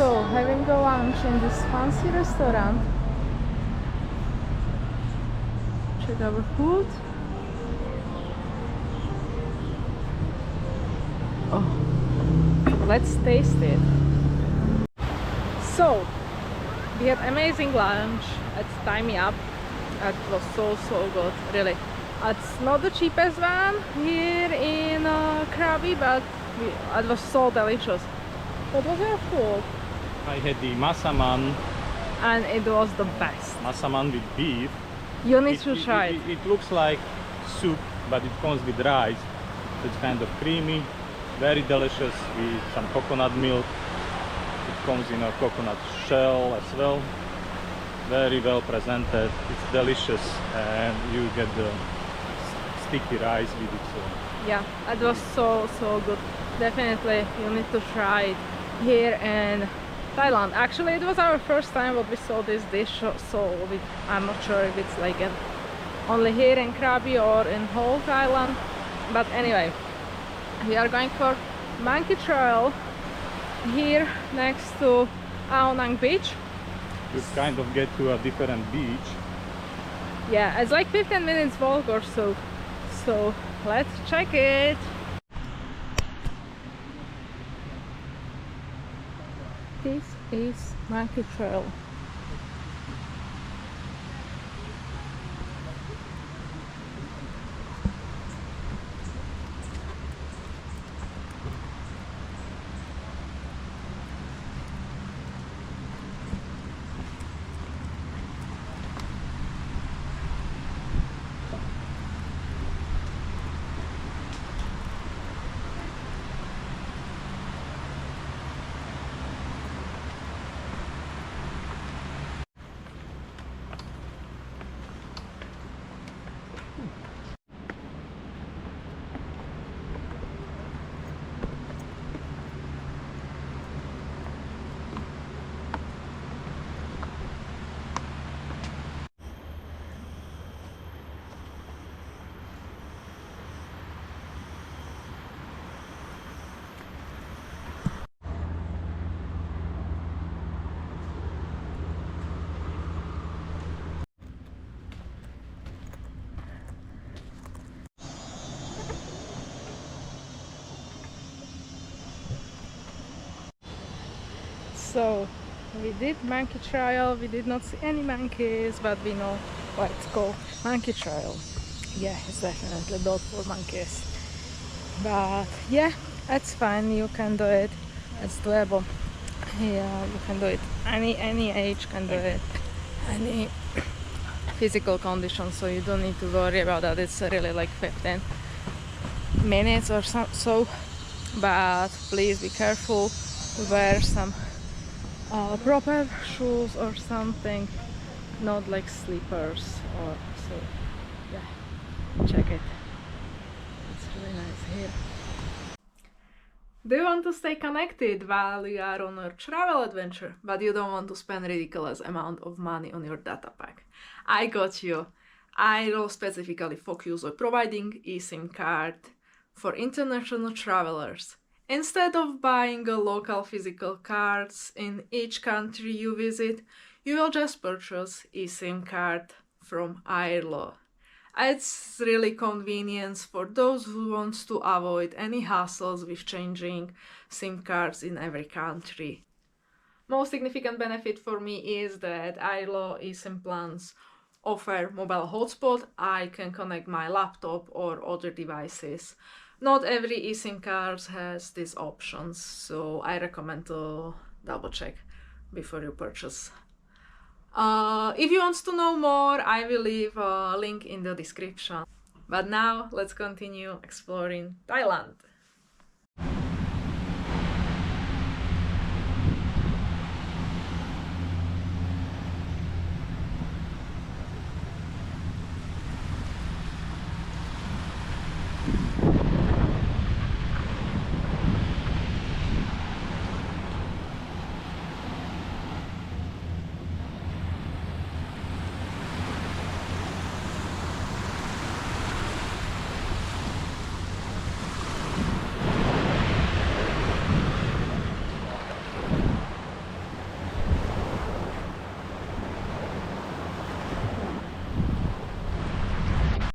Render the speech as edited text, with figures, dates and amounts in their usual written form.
So, having a lunch in this fancy restaurant. Check our food. Oh, let's taste it. So, we had amazing lunch at Tie Me Up. It was so good, really. It's not the cheapest one here in Krabi, but it was so delicious. What was your food? I had the masaman. And it was the best. Masaman with beef. You need to try it. It looks like soup, but it comes with rice. It's kind of creamy, very delicious with some coconut milk. It comes in a coconut shell as well. Very well presented. It's delicious, and you get the sticky rice with it. So. Yeah, it was so good. Definitely, you need to try it here in Thailand. Actually, it was our first time that we saw this dish, so I'm not sure if it's like only here in Krabi or in whole Thailand. But anyway, we are going for monkey trail here next to Ao Nang beach. You kind of get to a different beach. Yeah, it's like 15 minutes walk or so. So let's check it. This is monkey trail. So we did monkey trail. We did not see any monkeys, but we know why it's called monkey trail. Yeah, it's definitely built for monkeys. But yeah, it's fine. You can do it. It's doable. Yeah, you can do it. Any age can do it. Any physical condition. So you don't need to worry about that. It's really like 15 minutes or so. But please be careful. Wear some proper shoes or something, not like slippers or so. Yeah, check it. It's really nice here. Do you want to stay connected while you are on a travel adventure, but you don't want to spend ridiculous amount of money on your data pack? I got you. I will specifically focus on providing eSIM card for international travelers. Instead of buying a local physical cards in each country you visit, you will just purchase eSIM card from Railay. It's really convenient for those who want to avoid any hassles with changing SIM cards in every country. Most significant benefit for me is that Railay eSIM plans offer mobile hotspot. I can connect my laptop or other devices. Not every eSIM card has these options, so I recommend to double check before you purchase. If you want to know more, I will leave a link in the description. But now let's continue exploring Thailand.